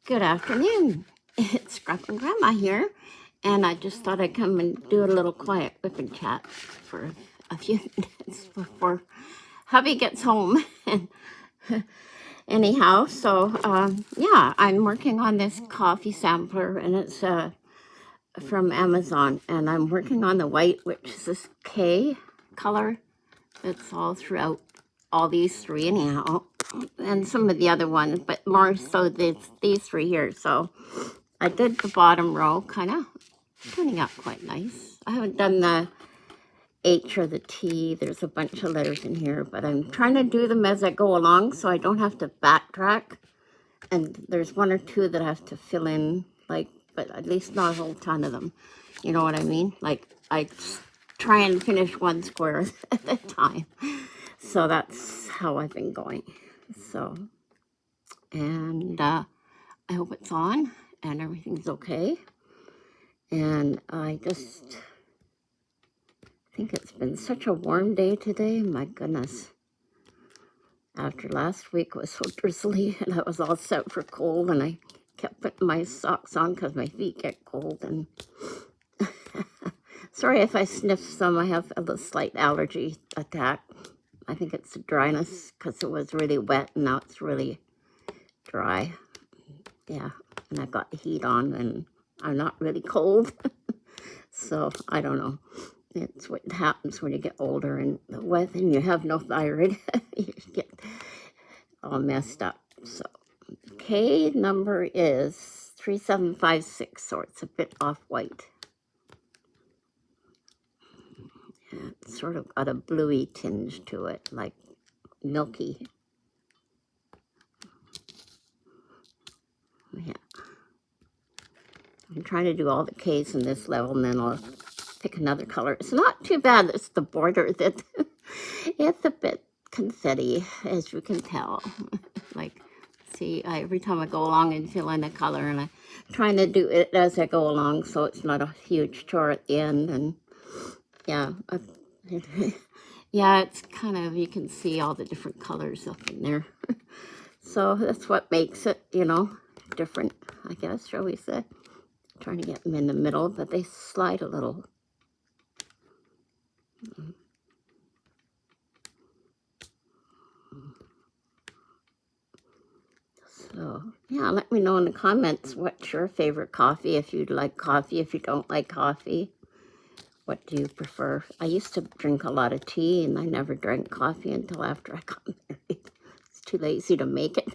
Good afternoon. It's Grandma here, and I just thought I'd come and do a little quiet whipping chat for a few minutes before hubby gets home. And anyhow, yeah, I'm working on this coffee sampler, and it's from Amazon, and I'm working on the white, which is this K color that's all throughout all these three anyhow, and some of the other ones, but more so these three here. So I did the bottom row, kind of turning out quite nice. I haven't done the H or the T. There's a bunch of letters in here, but I'm trying to do them as I go along so I don't have to backtrack. And there's one or two that I have to fill in, like, but at least not a whole ton of them. You know what I mean? Like, I try and finish one square at a time. So that's how I've been going. So, and I hope it's on and everything's okay. And I just think it's been such a warm day today. My goodness. After last week was so drizzly and I was all set for cold, and I kept putting my socks on because my feet get cold. And sorry if I sniff some. I have a slight allergy attack. I think it's dryness because it was really wet and now it's really dry. Yeah, and I've got the heat on and I'm not really cold. So I don't know. It's what happens when you get older and the weather and you have no thyroid. You get all messed up. So K number is 3756, so it's a bit off-white. Yeah, it's sort of got a bluey tinge to it, like milky. Yeah. I'm trying to do all the K's in this level, and then I'll pick another color. It's not too bad. It's the border that it's a bit confetti, as you can tell. Like, see, every time I go along and fill in a color, and I'm trying to do it as I go along, so it's not a huge chore at the end. And yeah, yeah, it's kind of, you can see all the different colors up in there. So that's what makes it, you know, different, I guess, shall we say. Trying to get them in the middle, but they slide a little. So, yeah, let me know in the comments what's your favorite coffee, if you like coffee, if you don't like coffee. What do you prefer? I used to drink a lot of tea, and I never drank coffee until after I got married. It's too lazy to make it.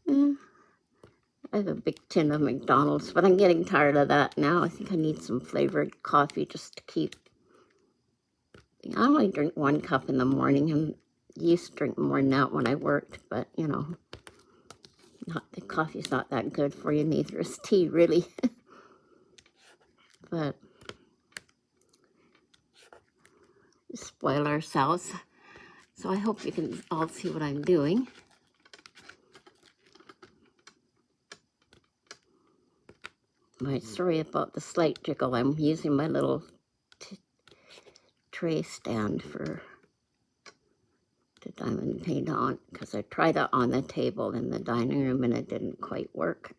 Yeah. I have a big tin of McDonald's, but I'm getting tired of that now. I think I need some flavored coffee just to keep. I only drink 1 cup in the morning, and used to drink more than that when I worked, but, you know, the coffee's not that good for you, neither is tea, really. But we spoil ourselves. So I hope you can all see what I'm doing. Sorry about the slight jiggle. I'm using my little tray stand for the diamond paint on, because I tried it on the table in the dining room and it didn't quite work.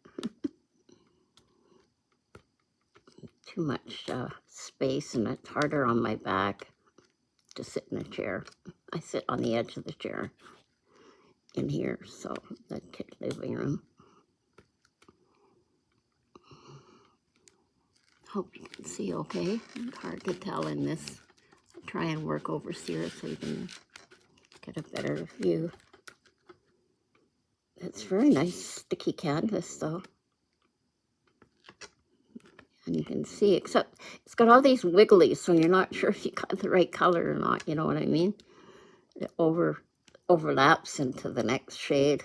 Too much space, and it's harder on my back to sit in a chair. I sit on the edge of the chair in here, so the living room. Hope you can see okay. It's hard to tell in this. I'll try and work over here so you can get a better view. It's very nice sticky canvas though. And you can see, except it's got all these wigglies, so you're not sure if you got the right color or not, you know what I mean? It overlaps into the next shade.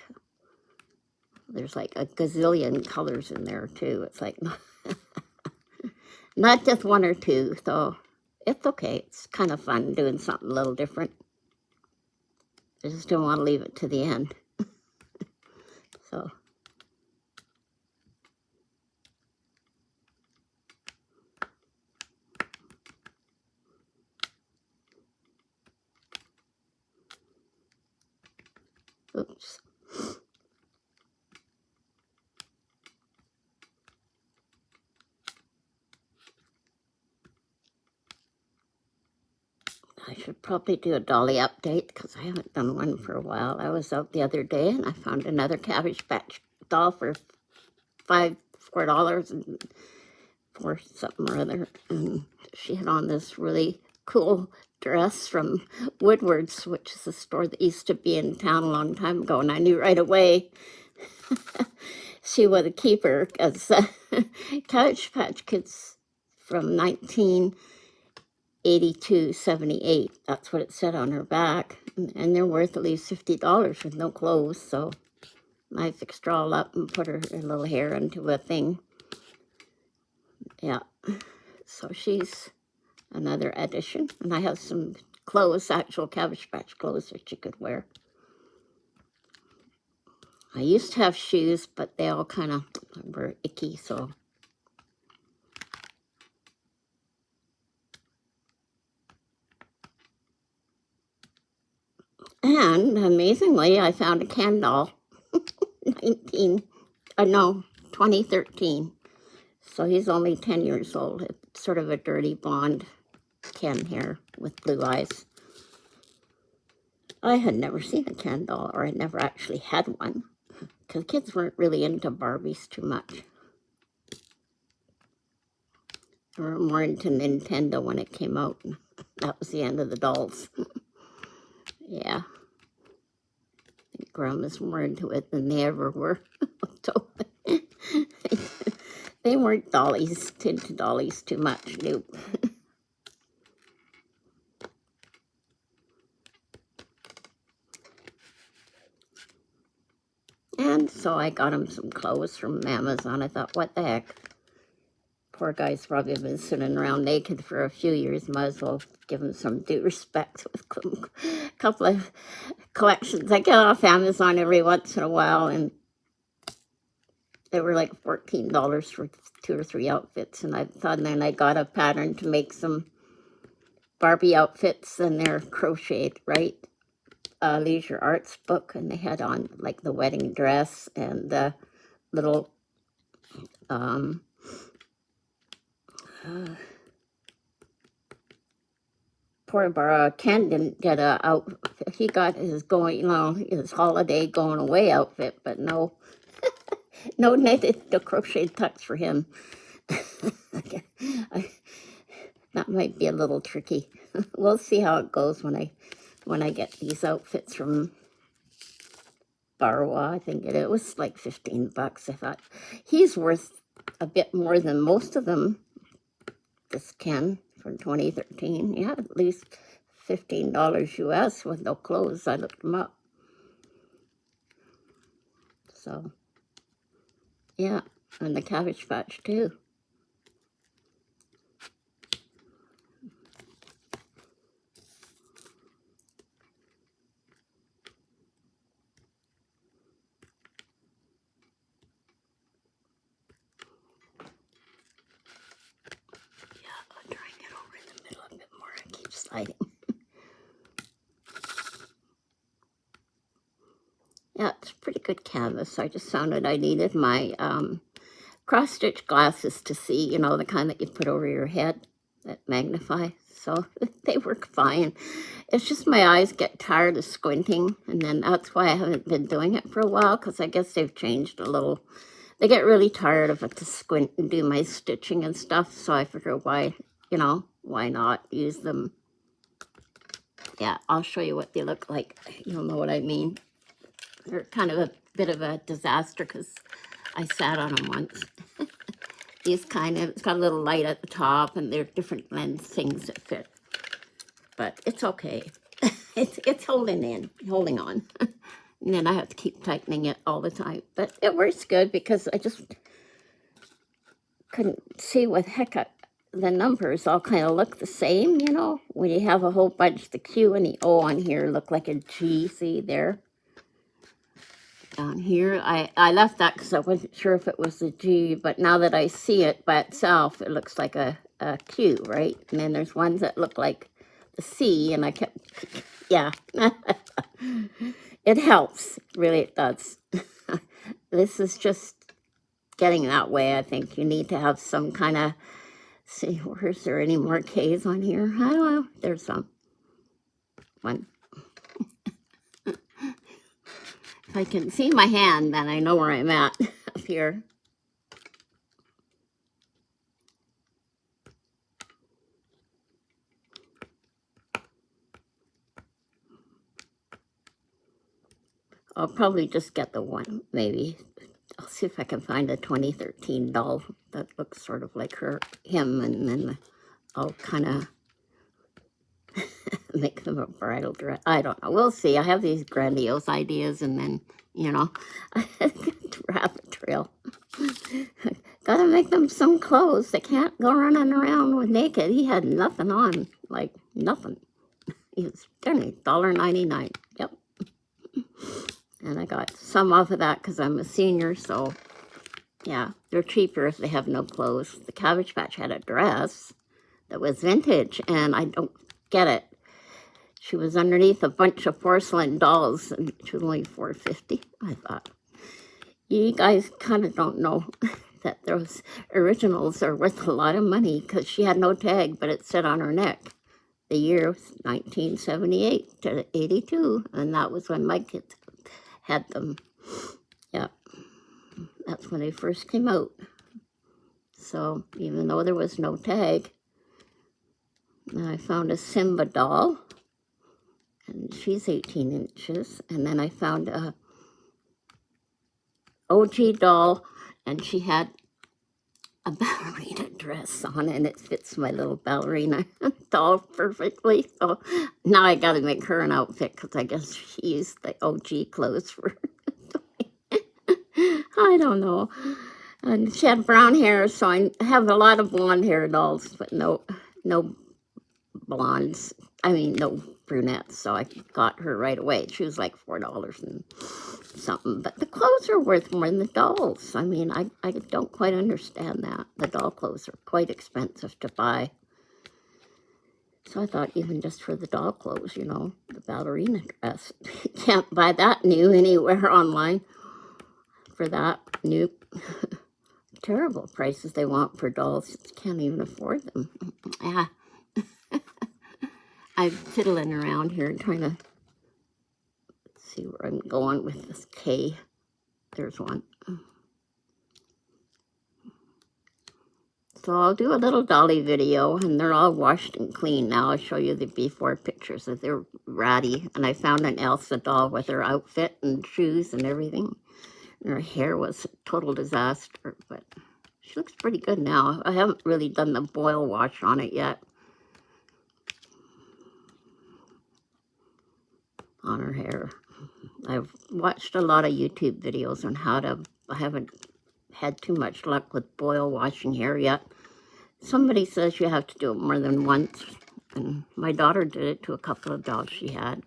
There's like a gazillion colors in there too. It's like not just 1 or 2, so it's okay. It's kind of fun doing something a little different. I just don't want to leave it to the end. So. Oops. should probably do a dolly update because I haven't done one for a while. I was out the other day and I found another Cabbage Patch doll for $4 and for something or other. And she had on this really cool dress from Woodward's, which is a store that used to be in town a long time ago. And I knew right away she was a keeper because Cabbage Patch Kids from 1982, 78. That's what it said on her back. And they're worth at least $50 with no clothes. So I fixed her all up and put her little hair into a thing. Yeah. So she's another addition. And I have some clothes, actual Cabbage Patch clothes that she could wear. I used to have shoes, but they all kind of were icky, so. And amazingly, I found a Ken doll, 2013. So he's only 10 years old. It's sort of a dirty blonde Ken hair with blue eyes. I had never seen a Ken doll, or I never actually had one, because kids weren't really into Barbies too much. They were more into Nintendo when it came out. That was the end of the dolls. Yeah. I think Grandma's more into it than they ever were. So, they weren't into dollies too much, nope. And so I got him some clothes from Amazon. I thought, what the heck? Poor guy's probably been sitting around naked for a few years. Might as well give him some due respect with a couple of collections I get off Amazon every once in a while, and they were like $14 for 2 or 3 outfits. And I thought, and then I got a pattern to make some Barbie outfits, and they're crocheted, right? Leisure Arts book, and they had on like the wedding dress and the little poor Ken didn't get he got his his holiday going away outfit, but no knitted, no crocheted tucks for him. That might be a little tricky. We'll see how it goes when I get these outfits from Barwa. I think it was like $15. I thought he's worth a bit more than most of them. This Ken from 2013, yeah, at least $15 US with no clothes. I looked them up. So, yeah, and the Cabbage Patch too. Drawing it over in the middle a bit more. I keep sliding. Yeah, it's pretty good canvas. I just found I needed my cross-stitch glasses to see, you know, the kind that you put over your head that magnify. So they work fine. It's just my eyes get tired of squinting, and then that's why I haven't been doing it for a while, because I guess they've changed a little. They get really tired of it to squint and do my stitching and stuff, so I figure why not use them. Yeah, I'll show you what they look like. You'll know what I mean. They're kind of a bit of a disaster because I sat on them once. It's got a little light at the top, and they're different lens things that fit. But it's okay. It's holding on. And then I have to keep tightening it all the time. But it works good because I just couldn't see what the heck the numbers all kind of look the same, you know? When you have a whole bunch, the Q and the O on here look like a G, see there? Down here, I left that because I wasn't sure if it was a G, but now that I see it by itself, it looks like a Q, right? And then there's ones that look like the C, and I kept, yeah. It helps, really it does. This is just getting that way. I think you need to have some kind of, see, is there any more K's on here? I don't know, there's some. fun. If I can see my hand, then I know where I'm at up here. I'll probably just get the one, maybe. I'll see if I can find a 2013 doll that looks sort of like him, and then I'll kind of make them a bridal dress. I don't know. We'll see. I have these grandiose ideas, and then, you know, rabbit trail. Gotta make them some clothes. They can't go running around with naked. He had nothing on, like nothing. He was $1.99. Yep. And I got some off of that because I'm a senior, so yeah, they're cheaper if they have no clothes. The Cabbage Patch had a dress that was vintage, and I don't get it. She was underneath a bunch of porcelain dolls, and she was only $4.50. I thought, you guys kind of don't know that those originals are worth a lot of money, because she had no tag, but it said on her neck. The year was 1978 to 82, and that was when my kids had them. Yeah, that's when they first came out. So even though there was no tag, I found a Simba doll, and she's 18 inches. And then I found a OG doll, and she had a ballerina dress on, and it fits my little ballerina doll perfectly. So now I got to make her an outfit, because I guess she used the OG clothes for I don't know. And she had brown hair, so I have a lot of blonde hair dolls, but no blondes. I mean, no brunettes. So I got her right away. She was like $4 and something. But the clothes are worth more than the dolls. I mean, I don't quite understand that. The doll clothes are quite expensive to buy. So I thought even just for the doll clothes, you know, the ballerina dress. You can't buy that new anywhere online. For that new terrible prices they want for dolls. You can't even afford them. Yeah. I'm fiddling around here and trying to see where I'm going with this K. There's one. So I'll do a little dolly video, and they're all washed and clean now. I'll show you the before pictures. They're ratty. And I found an Elsa doll with her outfit and shoes and everything. Her hair was a total disaster, but she looks pretty good now. I haven't really done the boil wash on it yet. On her hair. I've watched a lot of YouTube videos on how to, I haven't had too much luck with boil washing hair yet. Somebody says you have to do it more than once, and my daughter did it to a couple of dolls she had.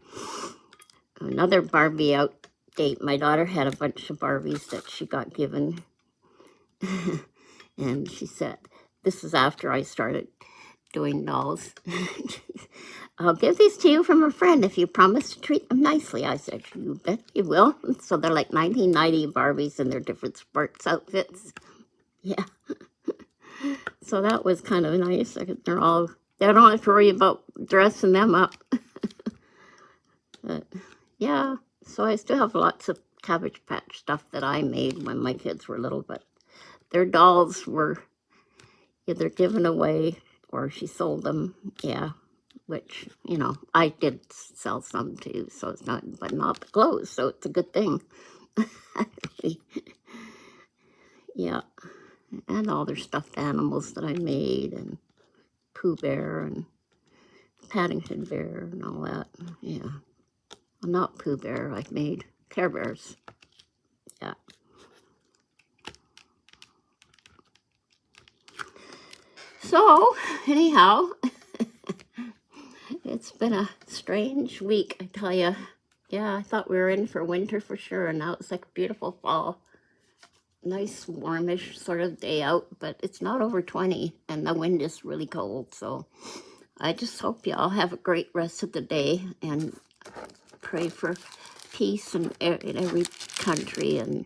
Another Barbie update. My daughter had a bunch of Barbies that she got given, and she said, this is after I started doing dolls. I'll give these to you from a friend if you promise to treat them nicely. I said, you bet you will. So they're like 1990 Barbies in their different sports outfits. Yeah. So that was kind of nice. They don't have to worry about dressing them up. But yeah, so I still have lots of Cabbage Patch stuff that I made when my kids were little, but their dolls were either given away or she sold them. Yeah. Which, you know, I did sell some too, so it's not, but not the clothes, so it's a good thing. Yeah, and all their stuffed animals that I made, and Pooh Bear, and Paddington Bear, and all that, yeah. Well, not Pooh Bear, I made Care Bears, yeah. So, anyhow, it's been a strange week, I tell you. Yeah, I thought we were in for winter for sure, and now it's like a beautiful fall. Nice, warmish sort of day out, but it's not over 20, and the wind is really cold, so I just hope you all have a great rest of the day, and pray for peace in every country, and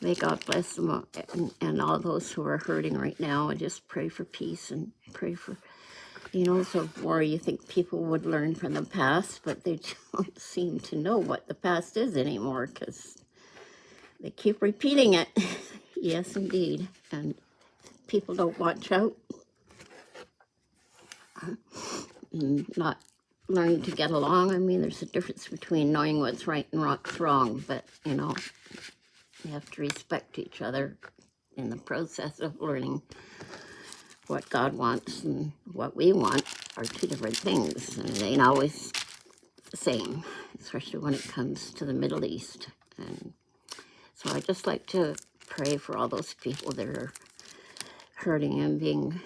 may God bless them and all those who are hurting right now. I just pray for peace and pray for You know, so more you think people would learn from the past, but they don't seem to know what the past is anymore because they keep repeating it. Yes, indeed. And people don't watch out and not learn to get along. I mean, there's a difference between knowing what's right and what's wrong, but, you know, you have to respect each other in the process of learning. What God wants and what we want are two different things, and it ain't always the same, especially when it comes to the Middle East. And so I just like to pray for all those people that are hurting and being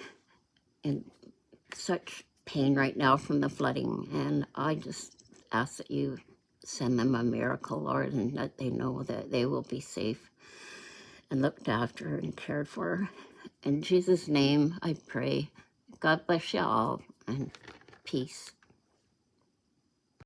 in such pain right now from the flooding. And I just ask that you send them a miracle, Lord, and that they know that they will be safe and looked after and cared for. In Jesus' name, I pray. God bless you all, and peace.